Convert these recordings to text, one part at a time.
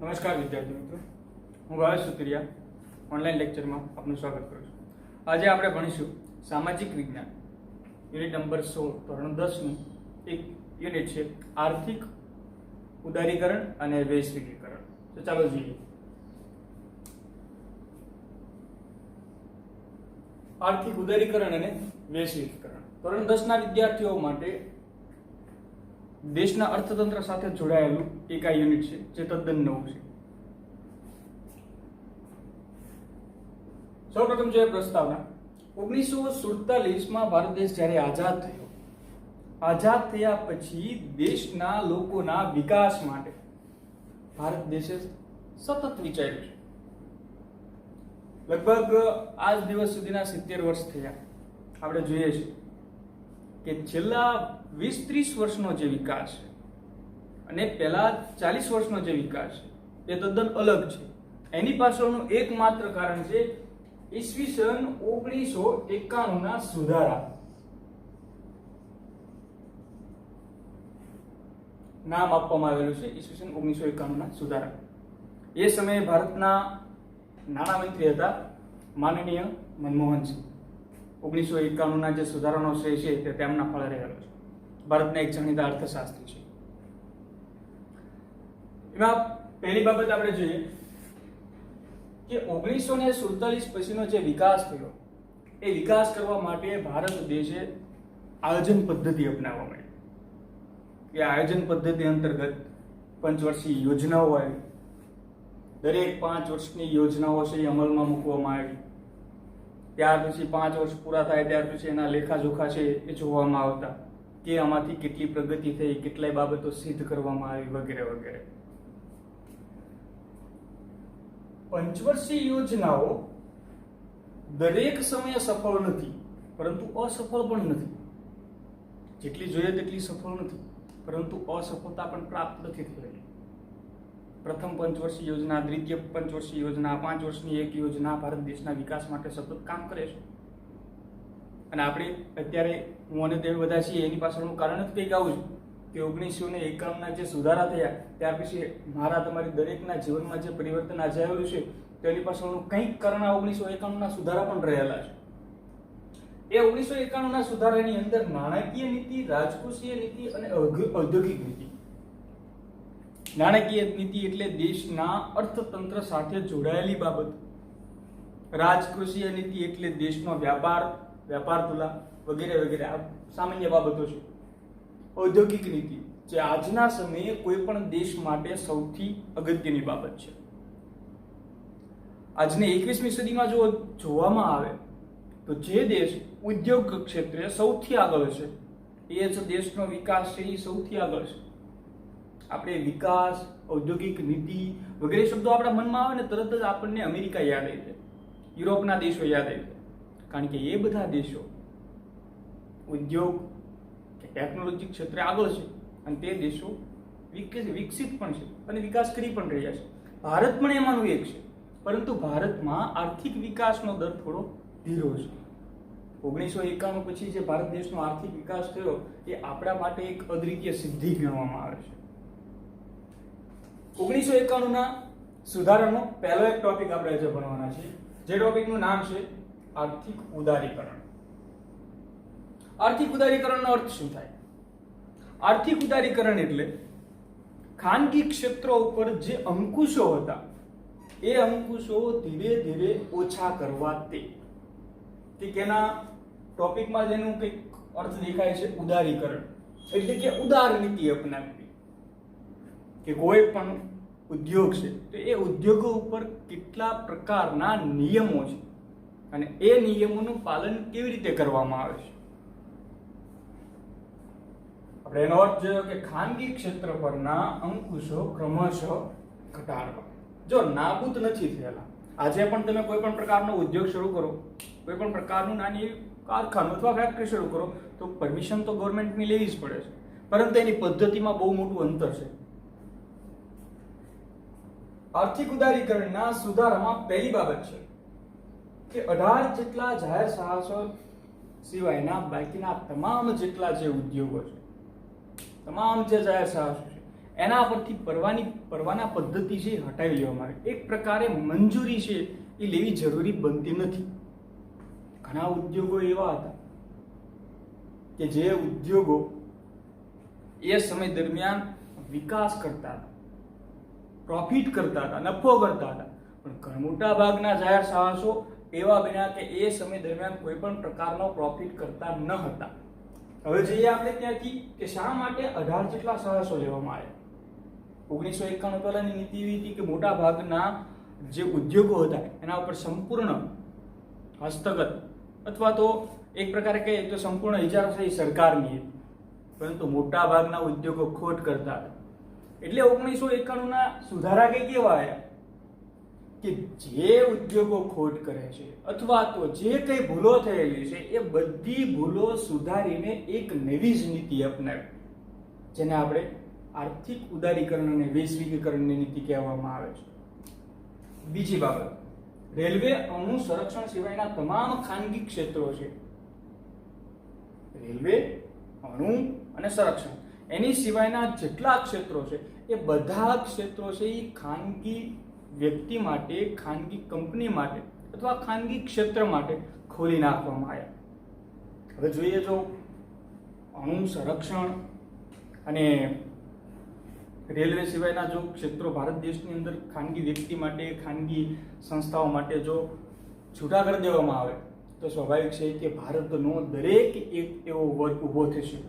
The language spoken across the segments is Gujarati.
નમસ્કાર વિદ્યાર્થી મિત્રો, હું ભાવેશ સુતરિયા ઓનલાઈન લેક્ચરમાં આપનું સ્વાગત કરું છું. આજે આપણે ભણીશું સામાજિક વિજ્ઞાન યુનિટ નંબર 16 ધોરણ 10નું એક યુનિટ છે આર્થિક ઉદારીકરણ અને વૈશ્વિકીકરણ. તો ચાલો જોઈએ. આર્થિક ઉદારીકરણ અને વૈશ્વિકીકરણ ધોરણ 10ના વિદ્યાર્થીઓ માટે દેશના અર્થતંત્ર સાથે જોડાયેલું એક આ યુનિટ છે જે તદ્દન નવું છે. સૌપ્રથમ જોઈએ પ્રસ્તાવના. 1947માં ભારત દેશ જ્યારે આઝાદ થયો, આઝાદ થયા પછી દેશના લોકોના વિકાસ માટે ભારત દેશે સતત વિચાર્યું છે. લગભગ આજ દિવસ સુધીના 70 વર્ષ થયા. આપણે જોઈએ છીએ કે છેલ્લા 20-30 વર્ષનો જે વિકાસ છે અને પહેલા 40 વર્ષનો જે વિકાસ છે એ તદ્દન અલગ છે. એની પાછળનું એકમાત્ર કારણ છે ઈસવીસન 1991ના સુધારા. નામ આપવામાં આવેલું છે ઈસવીસન 1991ના સુધારા. એ સમયે ભારતના નાણામંત્રી હતા માનનીય મનમોહનસિંહ. 1991ના જે સુધારાનો શ્રેય છે તે તેમના ફળે રહેલો છે. ભારતના એક જાણીતા અર્થશાસ્ત્રી છે. એમાં પહેલી બાબત આપણે જોઈએ કે 1947 પછીનો જે વિકાસ થયો એ વિકાસ કરવા માટે ભારત દેશે આયોજન પદ્ધતિ અપનાવવા માંડી. એ આયોજન પદ્ધતિ અંતર્ગત પંચવર્ષીય યોજનાઓ આવી. દરેક 5 વર્ષની યોજનાઓ છે એ અમલમાં મૂકવામાં આવી. ત્યાર પછી 5 વર્ષ પૂરા થાય ત્યાર પછી એના લેખાજોખા છે એ જોવામાં આવતા કે આમાંથી કેટલી પ્રગતિ થઈ, કેટલાય બાબતો સિદ્ધ કરવામાં આવી વગેરે વગેરે. પંચવર્ષીય યોજનાઓ દરેક સમયે સફળ નથી, પરંતુ અસફળ પણ નથી. જેટલી જોઈએ તેટલી સફળ નથી, પરંતુ અસફળતા પણ પ્રાપ્ત નથી થઈ. પ્રથમ પંચવર્ષીય યોજના, દ્વિતીય પંચવર્ષીય યોજના, 5 વર્ષની એક યોજના ભારત દેશના વિકાસ માટે સતત કામ કરે છે. અને આપણે અત્યારે હું અને તે બધા છીએ એની પાછળનું કારણ જ કંઈક આવું છે કે 1991ના જે સુધારા થયા ત્યાર પછી મારા તમારી દરેકના જીવનમાં જે પરિવર્તન આજે આવેલું છે તેની પાછળનું કંઈક કારણ આ 1991ના સુધારા પણ રહેલા છે. એ 1991ના સુધારાની અંદર નાણાકીય નીતિ, રાજકોષીય નીતિ અને ઔદ્યોગિક નીતિ. નાણાકીય નીતિ એટલે દેશના અર્થતંત્ર સાથે જોડાયેલી બાબત. રાજકોષીય નીતિ એટલે દેશનો વ્યાપાર તુલા વગેરે વગેરે આ સામાન્ય બાબતો છે. ઔદ્યોગિક નીતિ જે આજના સમયે કોઈ પણ દેશ માટે સૌથી અગત્યની બાબત છે. આજની 21મી સદીમાં જો જોવામાં આવે તો જે દેશ ઉદ્યોગ ક્ષેત્રે સૌથી આગળ છે એ જ દેશનો વિકાસ છે એ સૌથી આગળ છે. આપણે વિકાસ, ઔદ્યોગિક નીતિ વગેરે શબ્દો આપણા મનમાં આવે ને તરત જ આપણને અમેરિકા યાદ આવી જાય, યુરોપના દેશો યાદ આવી જાય. કારણ કે એ બધા દેશો ઉદ્યોગ કે ટેકનોલોજી ક્ષેત્રે આગળ છે અને તે દેશો વિકસિત પણ છે અને વિકાસ કરી પણ રહ્યા છે. ભારત પણ એમાંનું એક છે, પરંતુ ભારતમાં આર્થિક વિકાસનો દર થોડો ધીરો છે. 1991 પછી જે ભારત દેશનો આર્થિક વિકાસ થયો એ આપણા માટે એક અદ્વિતીય સિદ્ધિ ગણવામાં આવે છે. 1991ના સુધારાનો પહેલો એક ટોપિક આપણે આજે ભણવાના છે, જે ટોપિકનું નામ છે આર્થિક ઉદારીકરણ. આર્થિક ઉદારીકરણનો અર્થ શું થાય? આર્થિક ઉદારીકરણ એટલે ખાનગી ક્ષેત્રો ઉપર જે અંકુશો હતા એ અંકુશો ધીરે ધીરે ઓછા કરવા. તે કેના ટોપિકમાં જેનું કંઈક અર્થ દેખાય છે ઉદારીકરણ એટલે કે ઉદાર નીતિ અપનાવવી. કે કોઈ પણ ઉદ્યોગ છે તો એ ઉદ્યોગો ઉપર કેટલા પ્રકારના નિયમો છે અને એ નિયમોનું પાલન કેવી રીતે કરવામાં આવે છે. આપણે એનો અર્થ જોયો કે ખાનગી ક્ષેત્ર પરના અંકુશો ક્રમશઃ ઘટાડવા. જો નાબૂદ નથી થયેલા. આજે પણ તમે કોઈ પણ પ્રકારનો ઉદ્યોગ શરૂ કરો, કોઈ પણ પ્રકારનું નાની કારખાનું અથવા ફેક્ટરી શરૂ કરો તો પરમિશન તો ગવર્મેન્ટની લેવી જ પડે છે, પરંતુ એની પદ્ધતિમાં બહુ મોટું અંતર છે. આર્થિક ઉદારીકરણના સુધારામાં પહેલી બાબત છે કે 18 જેટલા જાહેર સાહસો સિવાયના બાકીના તમામ જેટલા જે ઉદ્યોગો છે, તમામ જે જાહેર સાહસો છે એના પરથી પરવાના પદ્ધતિ છે એ હટાવી લેવામાં આવે. એક પ્રકારે મંજૂરી છે એ લેવી જરૂરી બનતી નથી. ઘણા ઉદ્યોગો એવા હતા કે જે ઉદ્યોગો એ સમય દરમિયાન વિકાસ કરતા હતા, પ્રોફિટ કરતા હતા, નફો કરતા હતા, પણ મોટા ભાગના જાહેર સાહસો એવા બન્યા કે એ સમય દરમિયાન કોઈ પણ પ્રકારનો પ્રોફિટ કરતા ન હતા. હવે જોઈએ આપણે ત્યાંથી કે શા માટે 18 જેટલા સાહસો લેવામાં આવ્યા. 1991 પહેલાની નીતિ એવી હતી કે મોટા ભાગના જે ઉદ્યોગો હતા એના ઉપર સંપૂર્ણ હસ્તગત અથવા તો એક પ્રકારે કહીએ તો સંપૂર્ણ ઇજારાશાહી સરકારની હતી, પરંતુ મોટા ભાગના ઉદ્યોગો ખોટ કરતા હતા. એટલે 1991 ના સુધારા કઈ કેવા આવ્યા કે જે ઉદ્યોગો ખોટ કરે છે અથવા તો જે કઈ ભૂલો થયેલી છે એ બધી ભૂલો સુધારીને એક નવી જ નીતિ અપનાવી, જેને આપણે આર્થિક ઉદારીકરણ અને વૈશ્વિકીકરણની નીતિ કહેવામાં આવે છે. બીજી બાબત, રેલવે અણુ સંરક્ષણ સિવાયના તમામ ખાનગી ક્ષેત્રો છે, રેલવે અણુ અને સંરક્ષણ એની સિવાયના જેટલા ક્ષેત્રો છે એ બધા ક્ષેત્રો છે એ ખાનગી વ્યક્તિ માટે, ખાનગી કંપની માટે અથવા ખાનગી ક્ષેત્ર માટે ખોલી નાખવામાં આવ્યા. હવે જોઈએ જો અણુ સંરક્ષણ અને રેલવે સિવાયના જો ક્ષેત્રો ભારત દેશની અંદર ખાનગી વ્યક્તિ માટે, ખાનગી સંસ્થાઓ માટે જો છૂટા કરી દેવામાં આવે તો સ્વાભાવિક છે કે ભારતનો દરેક એક એવો વર્ગ ઊભો થશે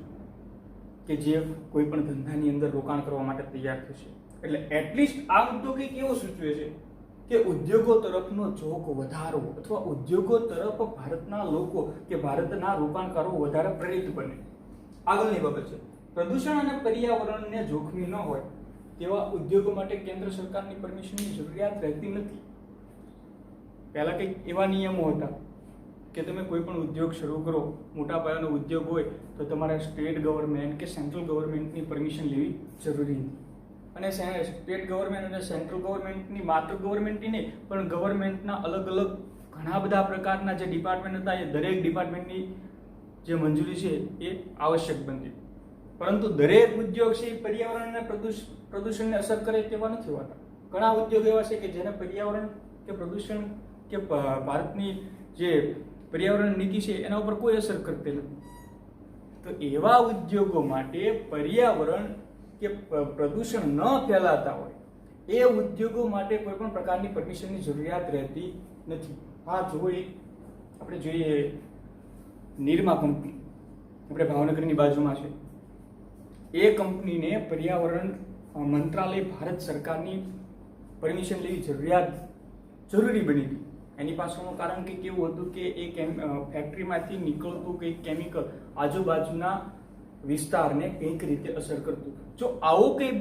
કે જે કોઈ પણ ધંધાની અંદર રોકાણ કરવા માટે તૈયાર થશે. એટલે એટલીસ્ટ આ મુદ્દો કંઈક એવો સૂચવે છે કે ઉદ્યોગો તરફનો ઝોક વધારો અથવા ઉદ્યોગો તરફ ભારતના લોકો કે ભારતના રોકાણકારો વધારે પ્રેરિત બને. આગળની બાબત છે, પ્રદૂષણ અને પર્યાવરણને જોખમી ન હોય તેવા ઉદ્યોગો માટે કેન્દ્ર સરકારની પરમિશનની જરૂરિયાત રહેતી નથી. પહેલા કંઈક એવા નિયમો હતા કે તમે કોઈ પણ ઉદ્યોગ શરૂ કરો, મોટા પાયાનો ઉદ્યોગ હોય તો તમારે સ્ટેટ ગવર્મેન્ટ કે સેન્ટ્રલ ગવર્મેન્ટની પરમિશન લેવી જરૂરી હતી. અને સ્ટેટ ગવર્મેન્ટ અને સેન્ટ્રલ ગવર્મેન્ટની માત્ર ગવર્મેન્ટની નહીં પણ ગવર્મેન્ટના અલગ અલગ ઘણા બધા પ્રકારના જે ડિપાર્ટમેન્ટ હતા એ દરેક ડિપાર્ટમેન્ટની જે મંજૂરી છે એ આવશ્યક બનતી. પરંતુ દરેક ઉદ્યોગ છે એ પર્યાવરણ અને પ્રદૂષણને અસર કરે તેવા નથી હોતા. ઘણા ઉદ્યોગ એવા છે કે જેને પર્યાવરણ કે પ્રદૂષણ કે ભારતની જે પર્યાવરણ નીતિ છે એના ઉપર કોઈ અસર કરતી નથી. તો એવા ઉદ્યોગો માટે પર્યાવરણ કે પ્રદૂષણ ન ફેલાતા હોય એ ઉદ્યોગો માટે કોઈ પણ પ્રકારની પરમિશનની જરૂરિયાત રહેતી નથી. હા, આપણે જોઈએ નિરમા કંપની આપણે ભાવનગરની બાજુમાં છે, એ કંપનીને પર્યાવરણ મંત્રાલય ભારત સરકારની પરમિશન લેવી જરૂરી બની હતી. એની પાછળનું કારણ કંઈક એવું હતું કે એ ફેક્ટરીમાંથી નીકળતું કંઈક કેમિકલ આજુબાજુના વિસ્તારને કંઈક રીતે અસર કરતું. જો આવું કંઈ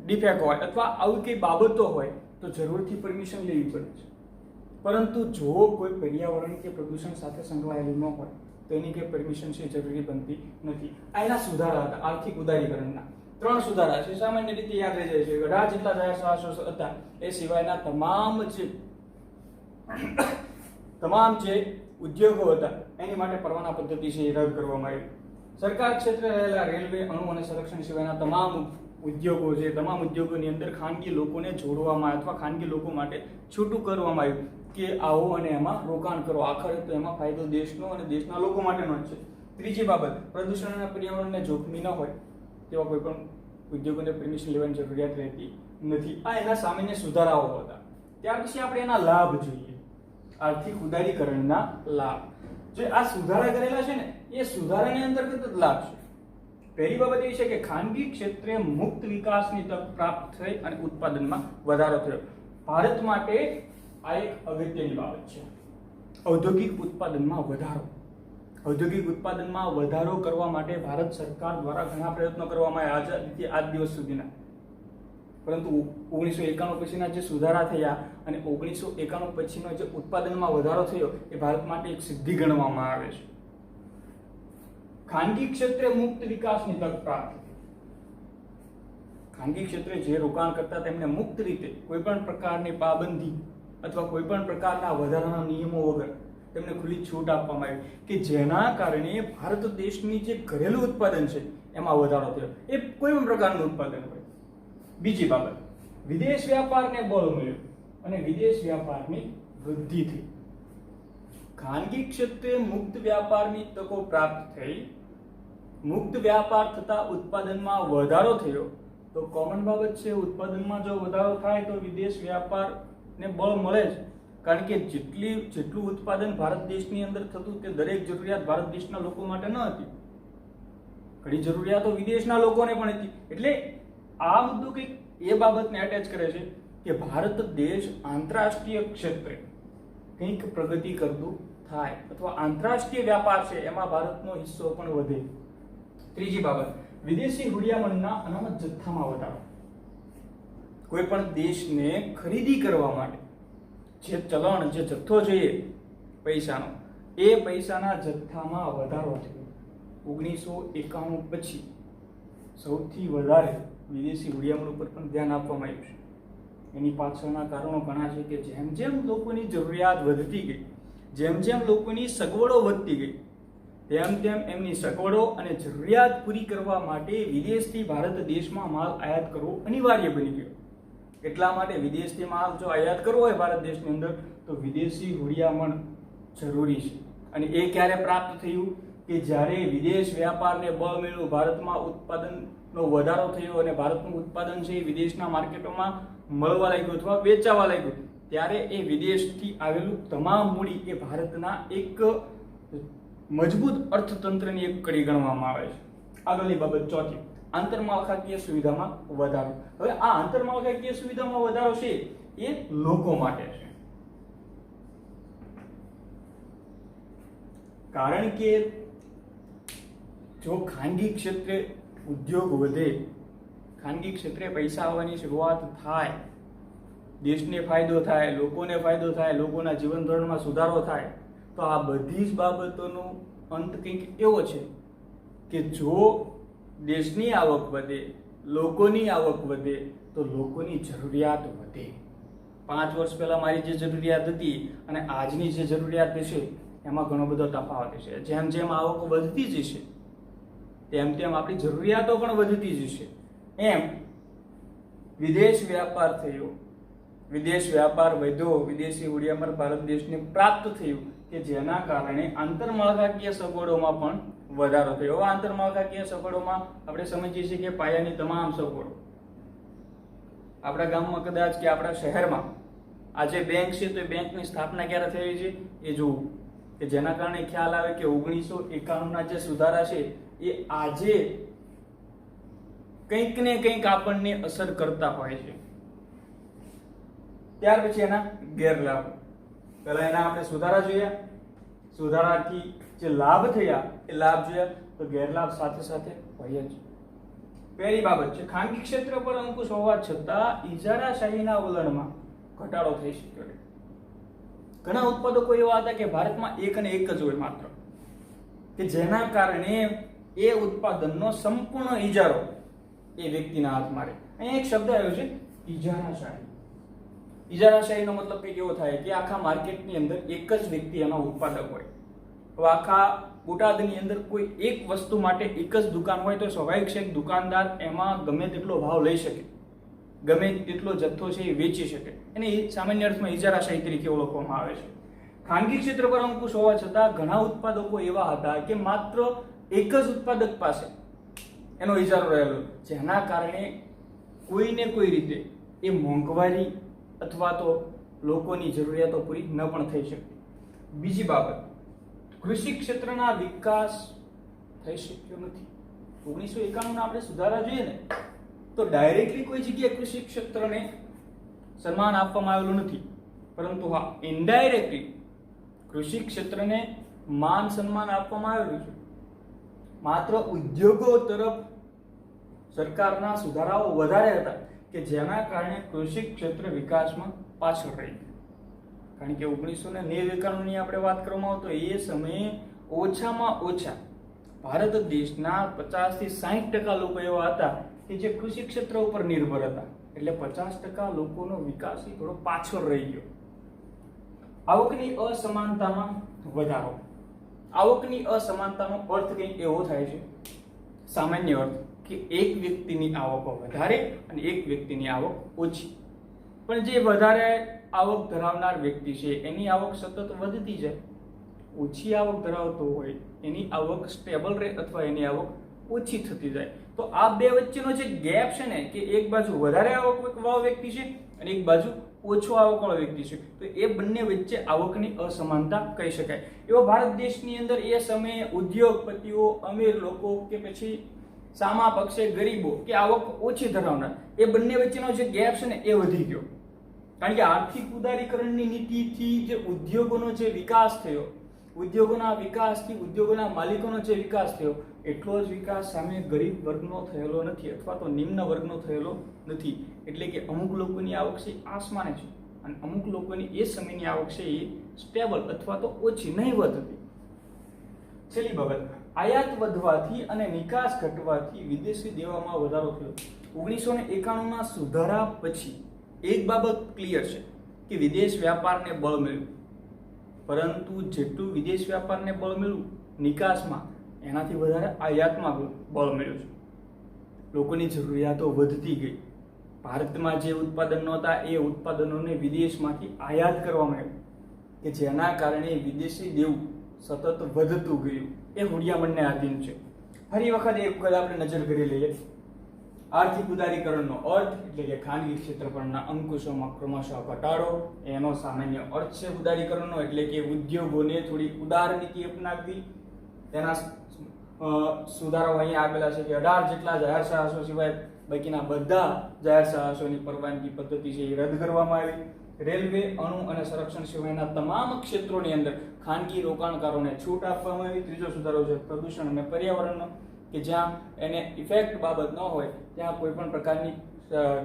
ડિફેક્ટ હોય અથવા આવી કંઈ બાબતો હોય તો જરૂરથી પરમિશન લેવી પડે છે. પરંતુ જો કોઈ પર્યાવરણ કે પ્રદૂષણ સાથે સંકળાયેલું ન હોય તો એની કંઈ પરમિશન છે જરૂરી બનતી નથી. આ એના સુધારા હતા આર્થિક ઉદારીકરણના. 3 સુધારા છે, સામાન્ય રીતે યાદ રહી જાય છે. 18 જેટલા જાહેર સાહસો હતા એ સિવાયના તમામ જે ઉદ્યોગો હતા એની માટે પરવાના પદ્ધતિ છે એ રદ કરવામાં આવી. સરકાર ક્ષેત્રે રહેલા રેલવે, અણુ અને સંરક્ષણ સિવાયના તમામ ઉદ્યોગો છે, તમામ ઉદ્યોગોની અંદર ખાનગી લોકોને જોડવામાં અથવા ખાનગી લોકો માટે છૂટું કરવામાં આવ્યું કે આવો અને એમાં રોકાણ કરો. આખરે તો એમાં ફાયદો દેશનો અને દેશના લોકો માટેનો જ છે. ત્રીજી બાબત, પ્રદૂષણ અને પર્યાવરણને જોખમી ન હોય તેવા કોઈ પણ ઉદ્યોગોને પરમિશન લેવાની જરૂરિયાત રહેતી નથી. આ એના સામાન્ય સુધારાઓ હતા. ત્યાર પછી આપણે એના લાભ જોઈએ, આર્થિક ઉદારીકરણના લાભ. જે આ સુધારા કરેલા છે ને એ સુધારાની અંતર્ગત જ લાભ છે. પહેલી બાબત એ છે કે ખાનગી ક્ષેત્રે મુક્ત વિકાસની તક પ્રાપ્ત થઈ અને ઉત્પાદનમાં વધારો થયો. ભારત માટે આ એક અગત્યની બાબત છે. ઔદ્યોગિક ઉત્પાદનમાં વધારો. ઔદ્યોગિક ઉત્પાદનમાં વધારો કરવા માટે ભારત સરકાર દ્વારા ઘણા પ્રયત્નો કરવામાં આવ્યા આઝાદીથી આજ દિવસ સુધીના. પરંતુ 1991 પછીના જે સુધારા થયા અને 1991 પછીનો જે ઉત્પાદનમાં વધારો થયો એ ભારત માટે એક સિદ્ધિ ગણવામાં આવે છે. ખાનગી ક્ષેત્રે મુક્ત વિકાસની તક પ્રાપ્ત. ખાનગી ક્ષેત્રે જે રોકાણ કરતા તેમને મુક્ત રીતે કોઈ પણ પ્રકારની પાબંદી અથવા કોઈ પણ પ્રકારના વધારાના નિયમો વગર તેમને ખુલ્લી છૂટ આપવામાં આવી કે જેના કારણે ભારત દેશની જે ઘરેલું ઉત્પાદન છે એમાં વધારો થયો, એ કોઈ પણ પ્રકારનું ઉત્પાદન હોય. બીજી બાબત, વિદેશ વ્યાપારને બળ મળ્યું અને વિદેશ વ્યાપારની વૃદ્ધિ થઈ. ખાનગી ક્ષેત્રે મુક્ત વ્યાપારની તકો પ્રાપ્ત થઈ. મુક્ત વ્યાપાર થતા ઉત્પાદનમાં વધારો થયો. તો કોમન બાબત છે, ઉત્પાદનમાં જો વધારો થાય તો વિદેશ વ્યાપારને બળ મળે જ, કારણ કે જેટલું ઉત્પાદન ભારત દેશની અંદર થતું તે દરેક જરૂરિયાત ભારત દેશના લોકો માટે ન હતી, ઘણી જરૂરિયાતો વિદેશના લોકોને પણ હતી. એટલે આ મુદ્દો કંઈક એ બાબતને અટેચ કરે છે કે ભારત દેશ આંતરરાષ્ટ્રીય ક્ષેત્રે કંઈક પ્રગતિ કરતું થાય અથવા આંતરરાષ્ટ્રીય વ્યાપાર છે એમાં ભારતનો હિસ્સો પણ વધે. ત્રીજી બાબત, વિદેશી હુંડિયામણના અનામત જથ્થામાં વધારો. કોઈ પણ દેશને ખરીદી કરવા માટે જે ચલણ, જે જથ્થો જોઈએ પૈસાનો, એ પૈસાના જથ્થામાં વધારો થયો. 1991 પછી સૌથી વધારે વિદેશી હુંડિયામણ ઉપર પણ ધ્યાન આપવામાં આવ્યું છે. એની પાછળના કારણો ઘણા છે કે જેમ જેમ લોકોની જરૂરિયાત વધતી ગઈ, જેમ જેમ લોકોની સગવડો વધતી ગઈ, તેમ તેમ એમની સગવડો અને જરૂરિયાત પૂરી કરવા માટે વિદેશથી ભારત દેશમાં માલ આયાત કરવો અનિવાર્ય બની ગયો. એટલા માટે વિદેશથી માલ જો આયાત કરવો હોય ભારત દેશની અંદર તો વિદેશી હુંડિયામણ જરૂરી છે. અને એ ક્યારે પ્રાપ્ત થયું કે જ્યારે વિદેશ વ્યાપારને બળ મળ્યું, ભારતમાં ઉત્પાદનનો વધારો થયો અને ભારતનું ઉત્પાદન છે એ વિદેશના માર્કેટોમાં મળવા લાગ્યું અથવા વેચાવા લાગ્યું, ત્યારે એ વિદેશથી આવેલું તમામ મૂડી એ ભારતના એક મજબૂત અર્થતંત્રની એક કડી ગણવામાં આવે છે. આગળની બાબત ચોથી, આંતરમાળખાકીય સુવિધામાં વધારો. હવે આ આંતરમાળખાકીય સુવિધામાં વધારો છે એ લોકો માટે છે, કારણ કે જો ખાનગી ક્ષેત્રે ઉદ્યોગ વધે, ખાનગી ક્ષેત્રે પૈસા આવવાની શરૂઆત થાય, દેશને ફાયદો થાય, લોકોને ફાયદો થાય, લોકોના જીવન ધોરણમાં સુધારો થાય, તો આ બધી જ બાબતોનો અંત કંઈક એવો છે કે જો દેશની આવક વધે, લોકોની આવક વધે તો લોકોની જરૂરિયાત વધે. 5 વર્ષ પહેલા મારી જે જરૂરિયાત હતી અને આજની જે જરૂરિયાત છે એમાં ઘણો બધો તફાવત છે. જેમ જેમ આવક વધતી જશે તેમ તેમ આપણી જરૂરિયાતો પણ વધતી જશે. એમ વિદેશ વ્યાપાર થયો, વિદેશ વ્યાપાર વધ્યો, વિદેશી હુંડિયામણ ભારત દેશને પ્રાપ્ત થયું કે જેના કારણે આંતરમાળખાકીય સગવડોમાં પણ વધારો થયો. આંતરમાળખાકીય સગવડોમાં આપણે સમજીએ છીએ કે પાયાની તમામ સગવડો. આપણા ગામમાં કદાચ કે આપણા શહેરમાં આજે બેંક છે તો એ બેંકની સ્થાપના ક્યારે થઈ છે એ જોવું, કે જેના કારણે ખ્યાલ આવે કે 1991ના જે સુધારા છે એ આજે કંઈક ને કંઈક આપણને અસર કરતા હોય છે. ત્યાર પછી એના ગેરલાભ. પહેલા એના આપણે સુધારા જોયા, સુધારાથી જે લાભ થયા એ લાભ જોયા, તો ગેરલાભ સાથે સાથે હોય જ. પહેલી બાબત છે, ખાનગી ક્ષેત્ર પર અંકુશ હોવા છતાં ઇજારાશાહીના વલણમાં ઘટાડો થઈ શક્યો. ઘણા ઉત્પાદકો એવા હતા કે ભારતમાં એક અને એક જ હોય માત્ર, કે જેના કારણે એ ઉત્પાદનનો સંપૂર્ણ ઇજારો એ વ્યક્તિના હાથમાં રહે. અહીંયા એક શબ્દ આવ્યો છે ઇજારાશાહી. ઇજારાશાહીનો મતલબ કંઈક એવો થાય કે આખા માર્કેટની અંદર એક જ વ્યક્તિ એનો ઉત્પાદક હોય. હવે આખા બોટાદની અંદર કોઈ એક વસ્તુ માટે એક જ દુકાન હોય તો સ્વાભાવિક છે દુકાનદાર એમાં ગમે તેટલો ભાવ લઈ શકે, ગમે તેટલો જથ્થો છે એ વેચી શકે. એને સામાન્ય અર્થમાં ઇજારાશાહી તરીકે ઓળખવામાં આવે છે. ખાનગી ક્ષેત્ર પર અંકુશ હોવા છતાં ઘણા ઉત્પાદકો એવા હતા કે માત્ર એક જ ઉત્પાદક પાસે એનો ઇજારો રહેલો, જેના કારણે કોઈને કોઈ રીતે એ મોંઘવારી અથવા તો લોકોની જરૂરિયાતો પૂરી ન પણ થઈ શકતી. બીજી બાબત, કૃષિ ક્ષેત્રના વિકાસ થઈ શક્યો નથી. 1991ના આપણે સુધારા જોઈએ ને તો ડાયરેક્ટલી કોઈ જગ્યાએ કૃષિ ક્ષેત્રને સન્માન આપવામાં આવેલું નથી, પરંતુ હા ઇનડાયરેક્ટલી કૃષિ ક્ષેત્રને માન સન્માન આપવામાં આવેલું છે. માત્ર ઉદ્યોગો તરફ સરકારના સુધારાઓ વધારે હતા કે જેના કારણે કૃષિ ક્ષેત્ર વિકાસમાં પાછળ રહી ગયું. કારણ કે 1991ની આપણે વાત કરવામાં આવે તો એ સમયે ઓછામાં ઓછા ભારત દેશના 50 થી 60% લોકો એવા હતા કે જે કૃષિ ક્ષેત્ર ઉપર નિર્ભર હતા. એટલે 50% લોકોનો વિકાસ થોડો પાછળ રહી ગયો. આવકની અસમાનતામાં વધારો. આવકની અસમાનતાનો અર્થ કંઈક એવો થાય છે સામાન્ય અર્થ કે એક વ્યક્તિની આવક વધારે અને એક વ્યક્તિની આવક ઓછી. પણ જે વધારે આવક ધરાવનાર વ્યક્તિ છે એની આવક સતત વધતી જાય, ઓછી આવક ધરાવતો હોય એની આવક સ્ટેબલ રહે અથવા એની આવક ઓછી થતી જાય. તો આ બે વચ્ચેનો જે ગેપ છે ને, કે એક બાજુ વધારે આવક વાળો વ્યક્તિ છે અને એક બાજુ ઓછો આવક વાળો વ્યક્તિ છે, તો એ બંને વચ્ચે આવકની અસમાનતા કહી શકાય. એવો ભારત દેશની અંદર એ સમયે ઉદ્યોગપતિઓ, અમીર લોકો કે પછી સામા પક્ષે ગરીબો કે આવક ઓછી ધરાવનાર, એ બંને વચ્ચેનો જે ગેપ છે ને એ વધી ગયો. કારણ કે આર્થિક ઉદારીકરણની નીતિથી જે ઉદ્યોગોનો જે વિકાસ થયો, ઉદ્યોગોના વિકાસથી ઉદ્યોગોના માલિકોનો જે વિકાસ થયો, એટલો જ વિકાસ સામે ગરીબ વર્ગનો થયેલો નથી અથવા તો નિમ્ન વર્ગનો થયેલો નથી. એટલે કે અમુક લોકોની આવક છે આસમાને છે અને અમુક લોકોની એ સમયની આવક છે એ સ્ટેબલ અથવા તો ઓછી નહીવત હતી. છેલ્લી બાબત, આયાત વધવાથી અને નિકાસ ઘટવાથી વિદેશી દેવામાં વધારો થયો. 1991ના સુધારા પછી એક બાબત ક્લિયર છે કે વિદેશ વ્યાપારને બળ મળ્યું, પરંતુ જેટલું વિદેશ વ્યાપારને બળ મળ્યું નિકાસમાં, એનાથી વધારે આયાતમાં બળ મળ્યું છે. લોકોની જરૂરિયાતો વધતી ગઈ. ભારતમાં જે ઉત્પાદન નહોતા એ ઉત્પાદનોને વિદેશમાંથી આયાત કરવામાં આવ્યું, કે જેના કારણે વિદેશી દેવું સતત વધતું ગયું. એ હુંડિયામણને આધીન છે. ફરી વખત એક વખત આપણે નજર કરી લઈએ. આર્થિક ઉદારીકરણનો અર્થ એટલે કે ખાનગી ક્ષેત્ર પરના અંકુશોમાં ક્રમશઃ ઘટાડો, એનો સામાન્ય અર્થ છે ઉદારીકરણનો, એટલે કે ઉદ્યોગોને થોડી ઉદાર નીતિ અપનાવવી. તેના સુધારાઓ અહીં આપેલા છે કે 18 જેટલા જાહેર સાહસો સિવાય બાકીના બધા જાહેર સાહસોની પરવાનગી પદ્ધતિ છે એ રદ કરવામાં આવી. રેલવે, અણુ અને સંરક્ષણ સિવાયના તમામ ક્ષેત્રોની અંદર ખાનગી રોકાણકારોને છૂટ આપવામાં આવી. ત્રીજો સુધારો છે પ્રદૂષણ અને પર્યાવરણનો, કે જ્યાં એને ઇફેક્ટ બાબત ન હોય ત્યાં કોઈ પણ પ્રકારની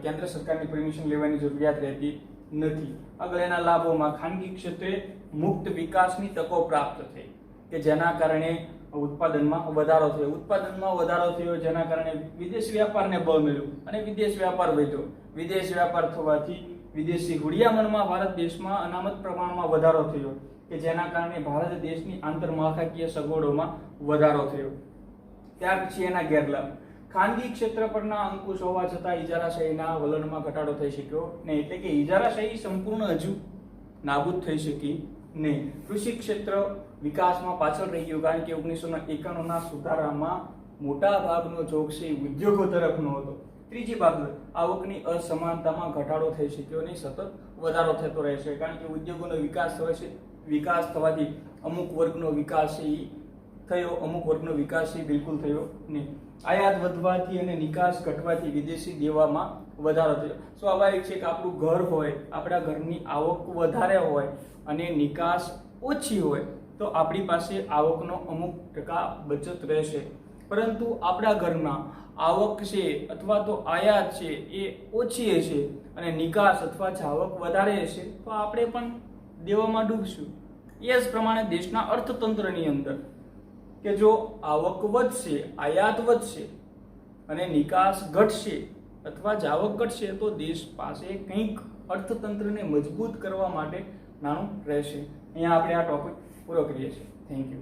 કેન્દ્ર સરકારની પરમિશન લેવાની જરૂરિયાત રહેતી નથી. આગળ એના લાભોમાં ખાનગી ક્ષેત્રે મુક્ત વિકાસની તકો પ્રાપ્ત થઈ, કે જેના કારણે ઉત્પાદનમાં વધારો થયો. ઉત્પાદનમાં વધારો થયો જેના કારણે વિદેશ વ્યાપારને બળ મળ્યું અને વિદેશ વ્યાપાર વધ્યો. વિદેશ વ્યાપાર થવાથી વિદેશી હુંડિયામણમાં ભારત દેશમાં અનામત પ્રમાણમાં વધારો થયો, કે જેના કારણે ભારત દેશની આંતરમાળખાકીય સગવડોમાં વધારો થયો. ત્યાર પછી એના ગેરલાભ, ખાનગી ક્ષેત્ર પરના અંકુશ હોવા છતાં ઇજારાશાહીના વલણમાં ઘટાડો થઈ શક્યો નહીં. એટલે કે ઇજારાશાહી સંપૂર્ણ હજુ નાબૂદ થઈ શકી નહીં. કૃષિ ક્ષેત્ર વિકાસમાં પાછળ રહી ગયું, કારણ કે 1991ના સુધારામાં મોટા ભાગનો ઝોક છે ઉદ્યોગો તરફનો હતો. ત્રીજી બાબત, આવકની અસમાનતામાં ઘટાડો થઈ શક્યો નહીં, સતત વધારો થતો રહેશે, કારણ કે ઉદ્યોગોનો વિકાસ થયો છે. વિકાસ થવાથી અમુક વર્ગનો વિકાસ છે થયો, અમુક વર્ગનો વિકાસ છે બિલકુલ થયો નહીં. આયાત વધવાથી અને નિકાસ ઘટવાથી વિદેશી દેવામાં વધારો થયો. સ્વાભાવિક છે કે આપણું ઘર હોય, આપણા ઘરની આવક વધારે હોય અને નિકાસ ઓછી હોય તો આપણી પાસે આવકનો અમુક ટકા બચત રહેશે. પરંતુ આપણા ઘરમાં આવક છે અથવા તો આયાત છે એ ઓછી હશે અને નિકાસ અથવા જાવક વધારે હશે તો આપણે પણ દેવામાં ડૂબશું. એ જ પ્રમાણે દેશના અર્થતંત્રની અંદર કે જો આવક વધશે, આયાત વધશે અને નિકાસ ઘટશે અથવા જાવક ઘટશે તો દેશ પાસે કંઈક અર્થતંત્રને મજબૂત કરવા માટે નાણું રહેશે. અહીંયા આપણે આ ટોપિક પૂરો કરીએ છીએ. Thank you.